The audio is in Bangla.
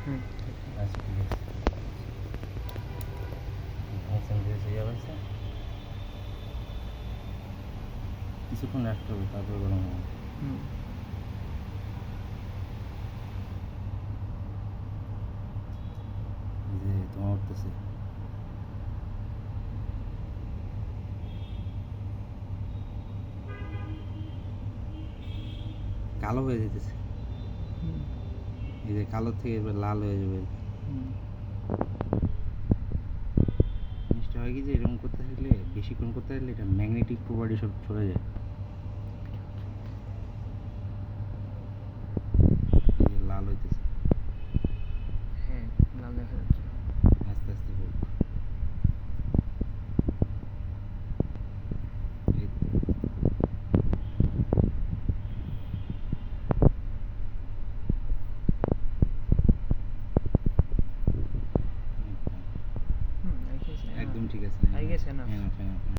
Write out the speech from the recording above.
হুম। আচ্ছা ঠিক আছে। ভাইসান দিয়েছে ইয়া ভাইসান কিছুক্ষণ রাখতে হবে তারপর গরম হবে। হুম। এই যে তোমার উঠতেছে কালো হয়ে যেতেছে। হুম। এই যে কালো থেকে এবার লাল হয়ে যাবে আর কি। হুম। জিনিসটা হয় কি যে এরকম করতে থাকলে বেশিক্ষণ করতে থাকলে এটা ম্যাগনেটিক প্রপার্টি সব চলে যায়। এই যে লাল হইতেছে হ্যাঁ, লাল দেখা যাচ্ছে। আস্তে আস্তে হোক। এই তো। হুম, I guess একদম enough. ঠিক আছে। I guess enough. enough, enough, enough.